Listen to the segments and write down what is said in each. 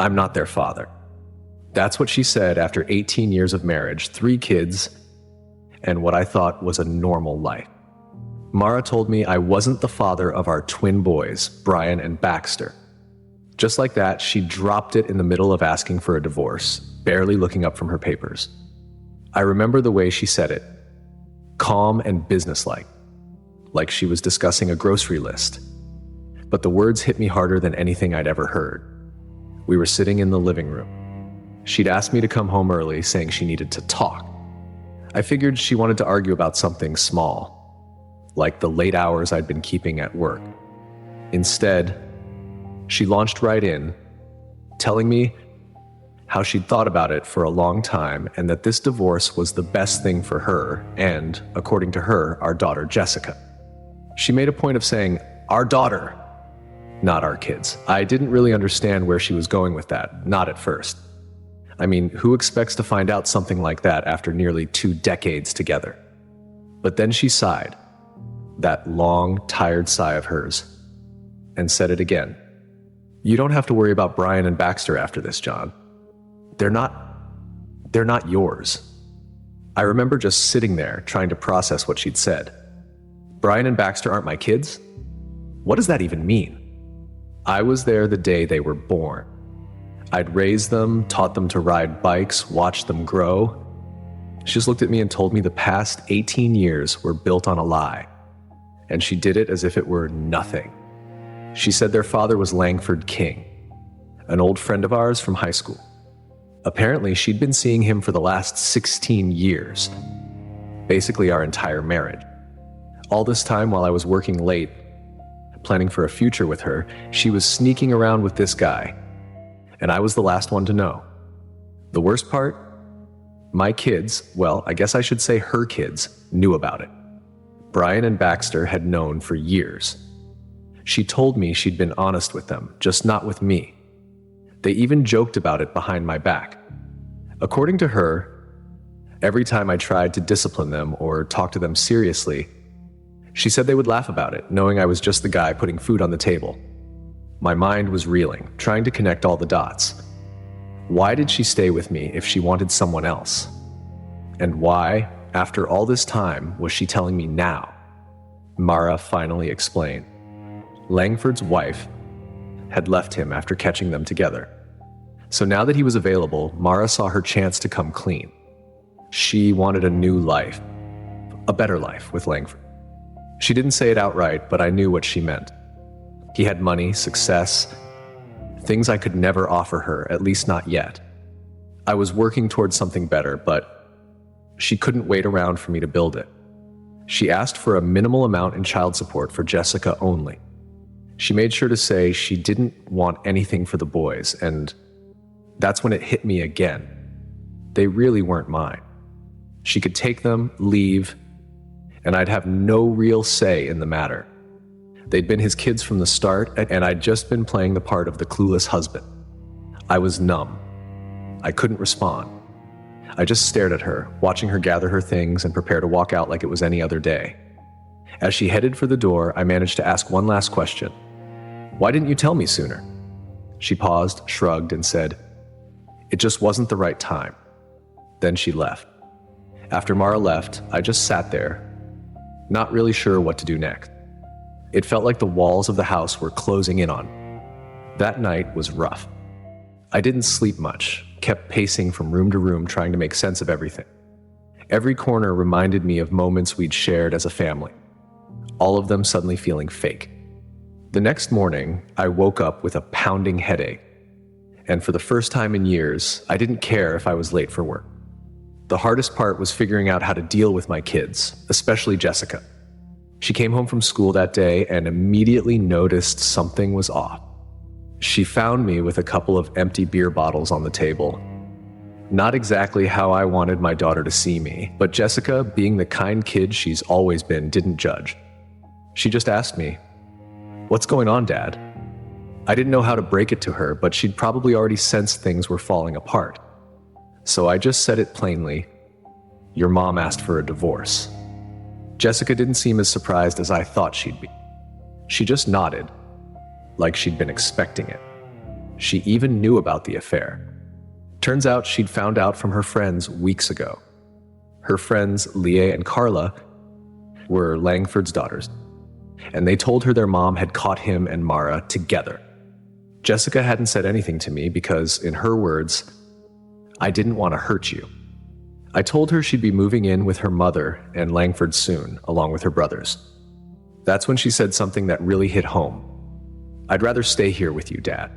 I'm not their father. That's what she said after 18 years of marriage, 3 kids, and what I thought was a normal life. Mara told me I wasn't the father of our twin boys, Brian and Baxter. Just like that, she dropped it in the middle of asking for a divorce, barely looking up from her papers. I remember the way she said it, calm and businesslike, like she was discussing a grocery list. But the words hit me harder than anything I'd ever heard. We were sitting in the living room. She'd asked me to come home early, saying she needed to talk. I figured she wanted to argue about something small, like the late hours I'd been keeping at work. Instead, she launched right in, telling me how she'd thought about it for a long time and that this divorce was the best thing for her and, according to her, our daughter Jessica. She made a point of saying, our daughter, not our kids. I didn't really understand where she was going with that, not at first. I mean, who expects to find out something like that after nearly 2 decades together? But then she sighed, that long, tired sigh of hers, and said it again. You don't have to worry about Brian and Baxter after this, John. They're not yours. I remember just sitting there trying to process what she'd said. Brian and Baxter aren't my kids? What does that even mean? I was there the day they were born. I'd raised them, taught them to ride bikes, watched them grow. She just looked at me and told me the past 18 years were built on a lie. And she did it as if it were nothing. She said their father was Langford King, an old friend of ours from high school. Apparently, she'd been seeing him for the last 16 years, basically our entire marriage. All this time while I was working late, planning for a future with her, she was sneaking around with this guy, and I was the last one to know. The worst part? My kids, well, I guess I should say her kids, knew about it. Brian and Baxter had known for years. She told me she'd been honest with them, just not with me. They even joked about it behind my back. According to her, every time I tried to discipline them or talk to them seriously, she said they would laugh about it, knowing I was just the guy putting food on the table. My mind was reeling, trying to connect all the dots. Why did she stay with me if she wanted someone else? And why, after all this time, was she telling me now? Mara finally explained. Langford's wife had left him after catching them together. So now that he was available, Mara saw her chance to come clean. She wanted a new life, a better life with Langford. She didn't say it outright, but I knew what she meant. He had money, success, things I could never offer her, at least not yet. I was working towards something better, but she couldn't wait around for me to build it. She asked for a minimal amount in child support for Jessica only. She made sure to say she didn't want anything for the boys, and that's when it hit me again. They really weren't mine. She could take them, leave, and I'd have no real say in the matter. They'd been his kids from the start, and I'd just been playing the part of the clueless husband. I was numb. I couldn't respond. I just stared at her, watching her gather her things and prepare to walk out like it was any other day. As she headed for the door, I managed to ask one last question. Why didn't you tell me sooner? She paused, shrugged, and said, it just wasn't the right time. Then she left. After Mara left, I just sat there, not really sure what to do next. It felt like the walls of the house were closing in on me. That night was rough. I didn't sleep much, kept pacing from room to room trying to make sense of everything. Every corner reminded me of moments we'd shared as a family, all of them suddenly feeling fake. The next morning, I woke up with a pounding headache, and for the first time in years, I didn't care if I was late for work. The hardest part was figuring out how to deal with my kids, especially Jessica. She came home from school that day and immediately noticed something was off. She found me with a couple of empty beer bottles on the table. Not exactly how I wanted my daughter to see me, but Jessica, being the kind kid she's always been, didn't judge. She just asked me, "What's going on, Dad?" I didn't know how to break it to her, but she'd probably already sensed things were falling apart. So I just said it plainly, "Your mom asked for a divorce." Jessica didn't seem as surprised as I thought she'd be. She just nodded, like she'd been expecting it. She even knew about the affair. Turns out she'd found out from her friends weeks ago. Her friends, Leah and Carla, were Langford's daughters, and they told her their mom had caught him and Mara together. Jessica hadn't said anything to me because, in her words, I didn't want to hurt you. I told her she'd be moving in with her mother and Langford soon, along with her brothers. That's when she said something that really hit home. I'd rather stay here with you, Dad.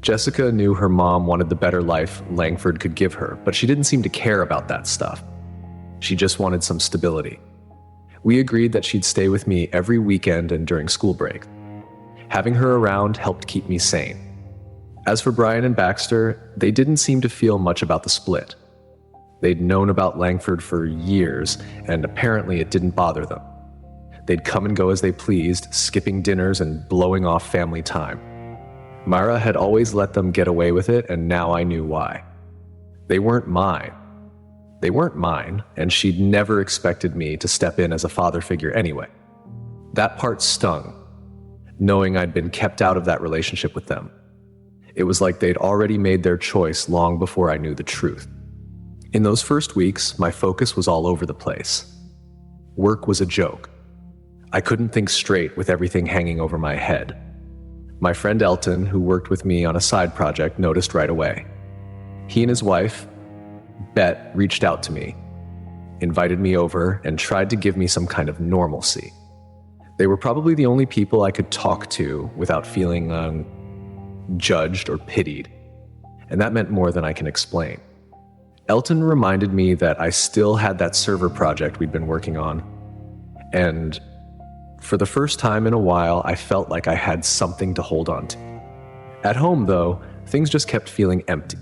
Jessica knew her mom wanted the better life Langford could give her, but she didn't seem to care about that stuff. She just wanted some stability. We agreed that she'd stay with me every weekend and during school break. Having her around helped keep me sane. As for Brian and Baxter, they didn't seem to feel much about the split. They'd known about Langford for years, and apparently it didn't bother them. They'd come and go as they pleased, skipping dinners and blowing off family time. Myra had always let them get away with it, and now I knew why. They weren't mine. They weren't mine, and she'd never expected me to step in as a father figure anyway. That part stung, knowing I'd been kept out of that relationship with them. It was like they'd already made their choice long before I knew the truth. In those first weeks, my focus was all over the place. Work was a joke. I couldn't think straight with everything hanging over my head. My friend Elton, who worked with me on a side project, noticed right away. He and his wife, Bet, reached out to me, invited me over, and tried to give me some kind of normalcy. They were probably the only people I could talk to without feeling judged or pitied, and that meant more than I can explain. Elton reminded me that I still had that server project we'd been working on, and for the first time in a while, I felt like I had something to hold on to. At home, though, things just kept feeling empty.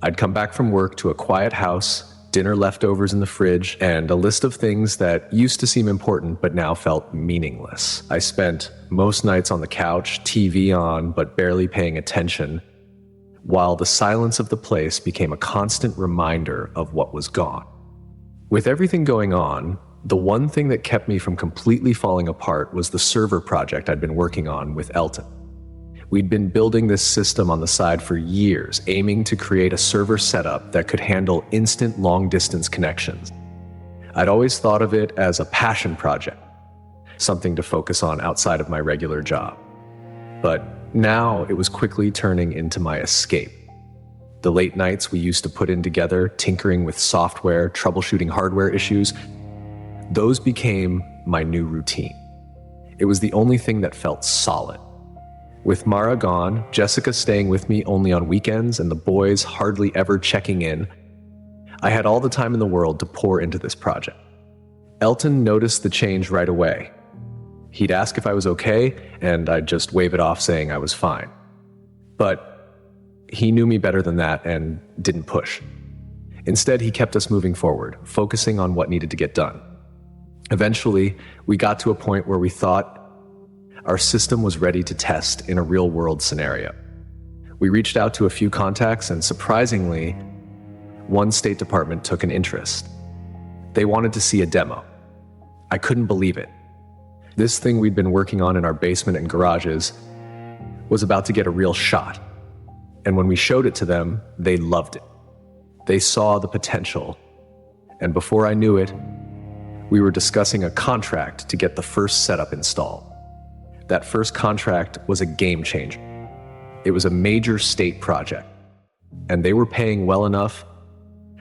I'd come back from work to a quiet house, dinner leftovers in the fridge, and a list of things that used to seem important but now felt meaningless. I spent most nights on the couch, TV on, but barely paying attention, while the silence of the place became a constant reminder of what was gone. With everything going on, the one thing that kept me from completely falling apart was the server project I'd been working on with Elton. We'd been building this system on the side for years, aiming to create a server setup that could handle instant long-distance connections. I'd always thought of it as a passion project, something to focus on outside of my regular job. But now it was quickly turning into my escape. The late nights we used to put in together, tinkering with software, troubleshooting hardware issues, those became my new routine. It was the only thing that felt solid. With Mara gone, Jessica staying with me only on weekends, and the boys hardly ever checking in, I had all the time in the world to pour into this project. Elton noticed the change right away. He'd ask if I was okay, and I'd just wave it off saying I was fine. But he knew me better than that and didn't push. Instead, he kept us moving forward, focusing on what needed to get done. Eventually, we got to a point where we thought our system was ready to test in a real-world scenario. We reached out to a few contacts, and surprisingly, one State Department took an interest. They wanted to see a demo. I couldn't believe it. This thing we'd been working on in our basement and garages was about to get a real shot. And when we showed it to them, they loved it. They saw the potential. And before I knew it, we were discussing a contract to get the first setup installed. That first contract was a game changer. It was a major state project, and they were paying well enough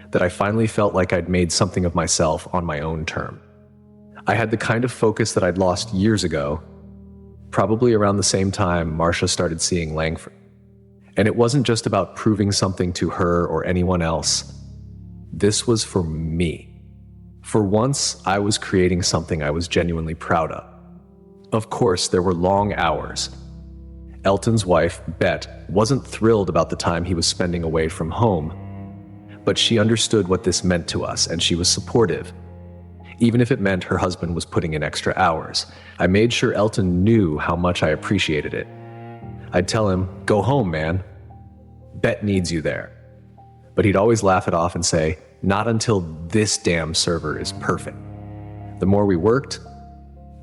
that I finally felt like I'd made something of myself on my own term. I had the kind of focus that I'd lost years ago, probably around the same time Marcia started seeing Langford. And it wasn't just about proving something to her or anyone else. This was for me. For once, I was creating something I was genuinely proud of. Of course, there were long hours. Elton's wife, Bet, wasn't thrilled about the time he was spending away from home, but she understood what this meant to us, and she was supportive, even if it meant her husband was putting in extra hours. I made sure Elton knew how much I appreciated it. I'd tell him, "Go home, man. Bet needs you there." But he'd always laugh it off and say, "Not until this damn server is perfect." The more we worked,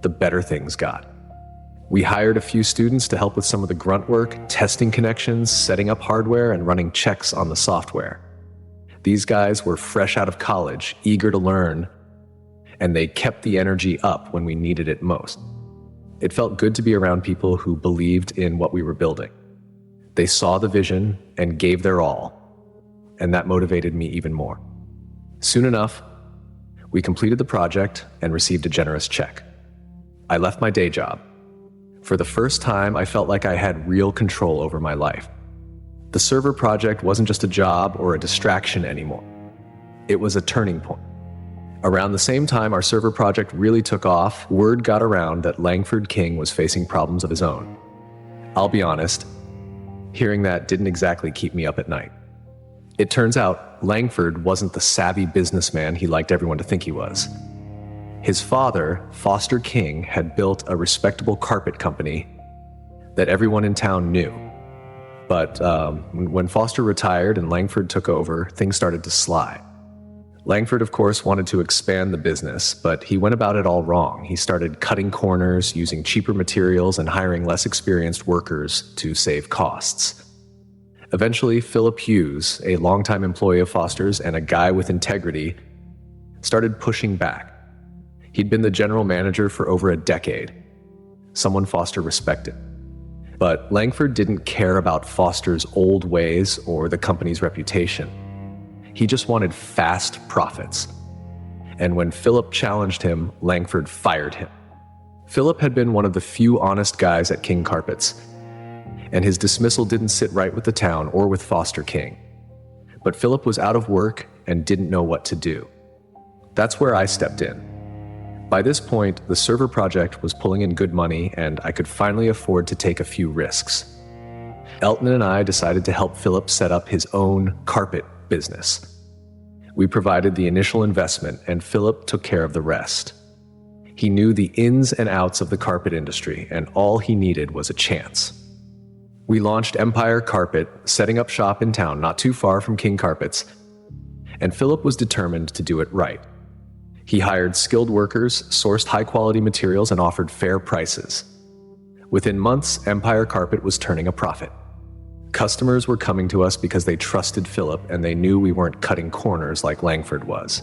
the better things got. We hired a few students to help with some of the grunt work, testing connections, setting up hardware, and running checks on the software. These guys were fresh out of college, eager to learn, and they kept the energy up when we needed it most. It felt good to be around people who believed in what we were building. They saw the vision and gave their all, and that motivated me even more. Soon enough, we completed the project and received a generous check. I left my day job. For the first time, I felt like I had real control over my life. The server project wasn't just a job or a distraction anymore. It was a turning point. Around the same time our server project really took off, word got around that Langford King was facing problems of his own. I'll be honest, hearing that didn't exactly keep me up at night. It turns out Langford wasn't the savvy businessman he liked everyone to think he was. His father, Foster King, had built a respectable carpet company that everyone in town knew. But when Foster retired and Langford took over, things started to slide. Langford, of course, wanted to expand the business, but he went about it all wrong. He started cutting corners, using cheaper materials, and hiring less experienced workers to save costs. Eventually, Philip Hughes, a longtime employee of Foster's and a guy with integrity, started pushing back. He'd been the general manager for over a decade, someone Foster respected. But Langford didn't care about Foster's old ways or the company's reputation. He just wanted fast profits. And when Philip challenged him, Langford fired him. Philip had been one of the few honest guys at King Carpets, and his dismissal didn't sit right with the town or with Foster King. But Philip was out of work and didn't know what to do. That's where I stepped in. By this point, the server project was pulling in good money, and I could finally afford to take a few risks. Elton and I decided to help Philip set up his own carpet business. We provided the initial investment, and Philip took care of the rest. He knew the ins and outs of the carpet industry, and all he needed was a chance. We launched Empire Carpet, setting up shop in town not too far from King Carpets, and Philip was determined to do it right. He hired skilled workers, sourced high-quality materials, and offered fair prices. Within months, Empire Carpet was turning a profit. Customers were coming to us because they trusted Philip, and they knew we weren't cutting corners like Langford was.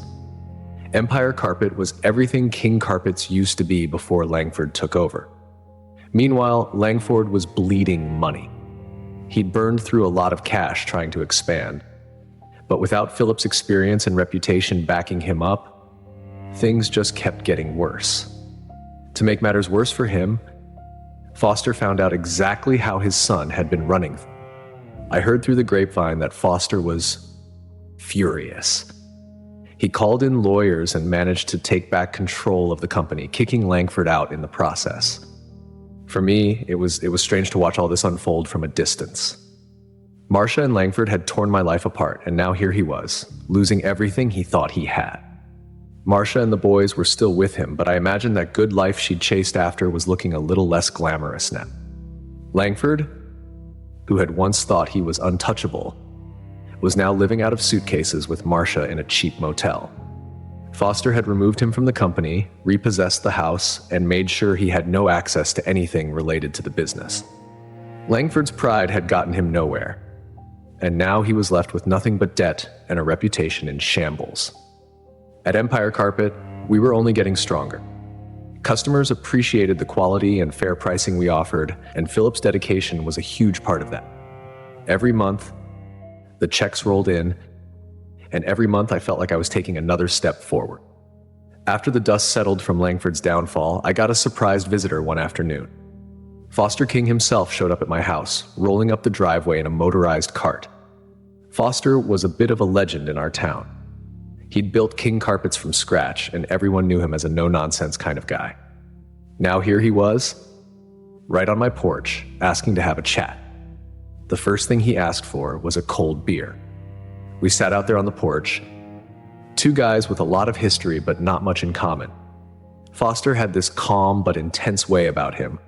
Empire Carpet was everything King Carpets used to be before Langford took over. Meanwhile, Langford was bleeding money. He'd burned through a lot of cash trying to expand. But without Philip's experience and reputation backing him up, things just kept getting worse. To make matters worse for him, Foster found out exactly how his son had been running. I heard through the grapevine that Foster was furious. He called in lawyers and managed to take back control of the company, kicking Langford out in the process. For me, it was strange to watch all this unfold from a distance. Marcia and Langford had torn my life apart, and now here he was, losing everything he thought he had. Marcia and the boys were still with him, but I imagined that good life she'd chased after was looking a little less glamorous now. Langford, who had once thought he was untouchable, was now living out of suitcases with Marcia in a cheap motel. Foster had removed him from the company, repossessed the house, and made sure he had no access to anything related to the business. Langford's pride had gotten him nowhere, and now he was left with nothing but debt and a reputation in shambles. At Empire Carpet, we were only getting stronger. Customers appreciated the quality and fair pricing we offered, and Philip's dedication was a huge part of that. Every month, the checks rolled in, and every month I felt like I was taking another step forward. After the dust settled from Langford's downfall, I got a surprise visitor one afternoon. Foster King himself showed up at my house, rolling up the driveway in a motorized cart. Foster was a bit of a legend in our town. He'd built King Carpets from scratch, and everyone knew him as a no-nonsense kind of guy. Now here he was, right on my porch, asking to have a chat. The first thing he asked for was a cold beer. We sat out there on the porch, two guys with a lot of history but not much in common. Foster had this calm but intense way about him.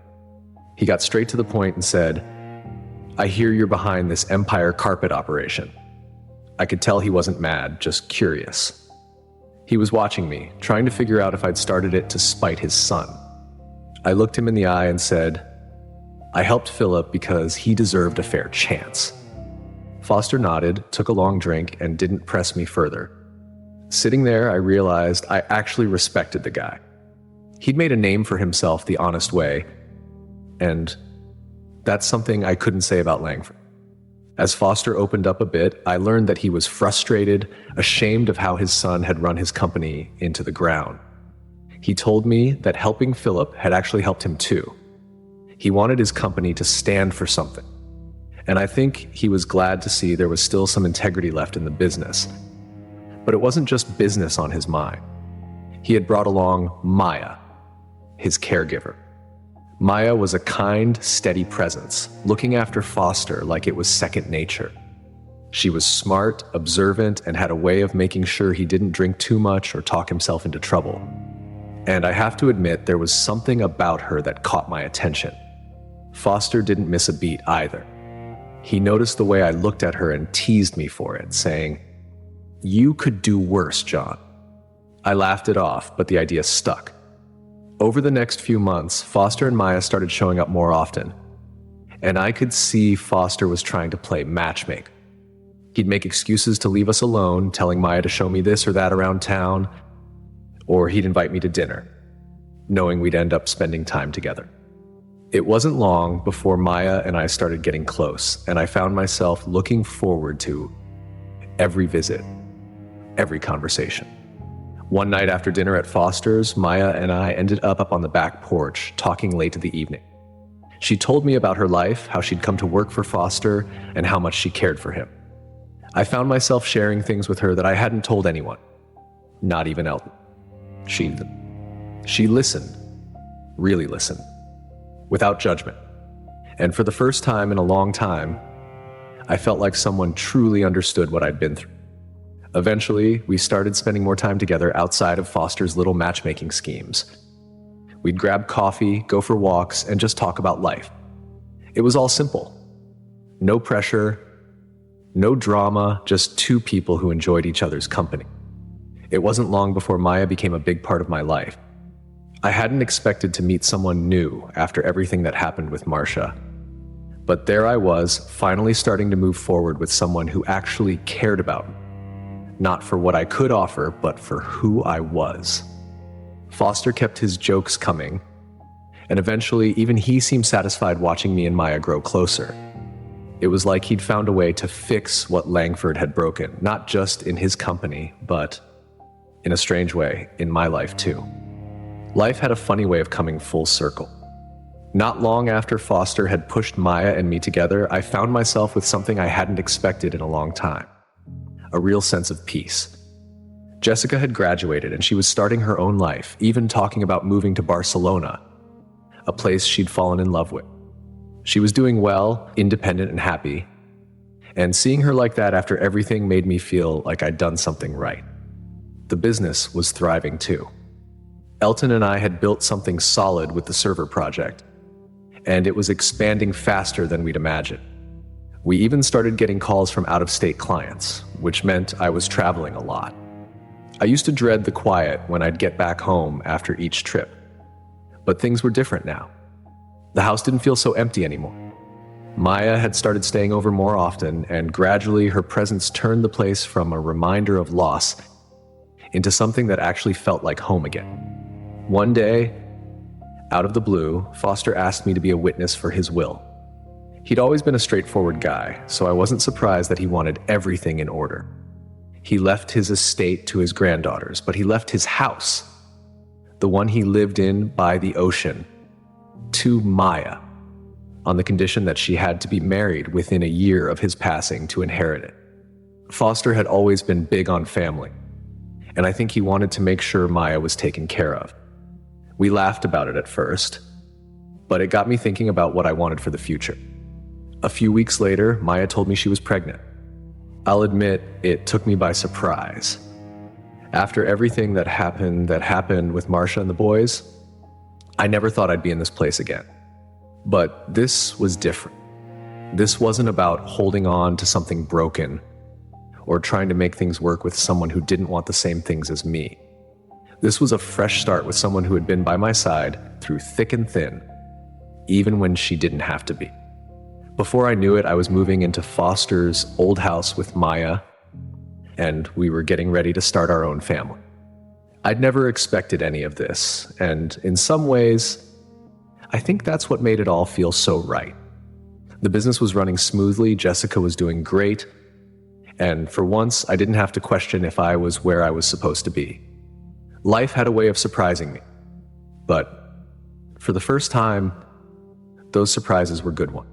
He got straight to the point and said, "I hear you're behind this Empire Carpet operation." I could tell he wasn't mad, just curious. He was watching me, trying to figure out if I'd started it to spite his son. I looked him in the eye and said, I helped Philip because he deserved a fair chance. Foster nodded, took a long drink, and didn't press me further. Sitting there, I realized I actually respected the guy. He'd made a name for himself the honest way, and that's something I couldn't say about Langford. As Foster opened up a bit, I learned that he was frustrated, ashamed of how his son had run his company into the ground. He told me that helping Philip had actually helped him too. He wanted his company to stand for something, and I think he was glad to see there was still some integrity left in the business. But it wasn't just business on his mind. He had brought along Maya, his caregiver. Maya was a kind, steady presence, looking after Foster like it was second nature. She was smart, observant, and had a way of making sure he didn't drink too much or talk himself into trouble. And I have to admit, there was something about her that caught my attention. Foster didn't miss a beat either. He noticed the way I looked at her and teased me for it, saying, "You could do worse, John." I laughed it off, but the idea stuck. Over the next few months, Foster and Maya started showing up more often, and I could see Foster was trying to play matchmaker. He'd make excuses to leave us alone, telling Maya to show me this or that around town, or he'd invite me to dinner, knowing we'd end up spending time together. It wasn't long before Maya and I started getting close, and I found myself looking forward to every visit, every conversation. One night after dinner at Foster's, Maya and I ended up on the back porch, talking late in the evening. She told me about her life, how she'd come to work for Foster, and how much she cared for him. I found myself sharing things with her that I hadn't told anyone, not even Elton. She listened, really listened, without judgment. And for the first time in a long time, I felt like someone truly understood what I'd been through. Eventually, we started spending more time together outside of Foster's little matchmaking schemes. We'd grab coffee, go for walks, and just talk about life. It was all simple. No pressure, no drama, just two people who enjoyed each other's company. It wasn't long before Maya became a big part of my life. I hadn't expected to meet someone new after everything that happened with Marcia. But there I was, finally starting to move forward with someone who actually cared about me. Not for what I could offer, but for who I was. Foster kept his jokes coming, and eventually even he seemed satisfied watching me and Maya grow closer. It was like he'd found a way to fix what Langford had broken, not just in his company, but, in a strange way, in my life too. Life had a funny way of coming full circle. Not long after Foster had pushed Maya and me together, I found myself with something I hadn't expected in a long time. A real sense of peace. Jessica had graduated and she was starting her own life, even talking about moving to Barcelona, a place she'd fallen in love with. She was doing well, independent and happy, and seeing her like that after everything made me feel like I'd done something right. The business was thriving too. Elton and I had built something solid with the server project, and it was expanding faster than we'd imagined. We even started getting calls from out-of-state clients, which meant I was traveling a lot. I used to dread the quiet when I'd get back home after each trip. But things were different now. The house didn't feel so empty anymore. Maya had started staying over more often, and gradually her presence turned the place from a reminder of loss into something that actually felt like home again. One day, out of the blue, Foster asked me to be a witness for his will. He'd always been a straightforward guy, so I wasn't surprised that he wanted everything in order. He left his estate to his granddaughters, but he left his house, the one he lived in by the ocean, to Maya, on the condition that she had to be married within a year of his passing to inherit it. Foster had always been big on family, and I think he wanted to make sure Maya was taken care of. We laughed about it at first, but it got me thinking about what I wanted for the future. A few weeks later, Maya told me she was pregnant. I'll admit, it took me by surprise. After everything that happened with Marcia and the boys, I never thought I'd be in this place again. But this was different. This wasn't about holding on to something broken or trying to make things work with someone who didn't want the same things as me. This was a fresh start with someone who had been by my side through thick and thin, even when she didn't have to be. Before I knew it, I was moving into Foster's old house with Maya, and we were getting ready to start our own family. I'd never expected any of this, and in some ways, I think that's what made it all feel so right. The business was running smoothly, Jessica was doing great, and for once, I didn't have to question if I was where I was supposed to be. Life had a way of surprising me, but for the first time, those surprises were good ones.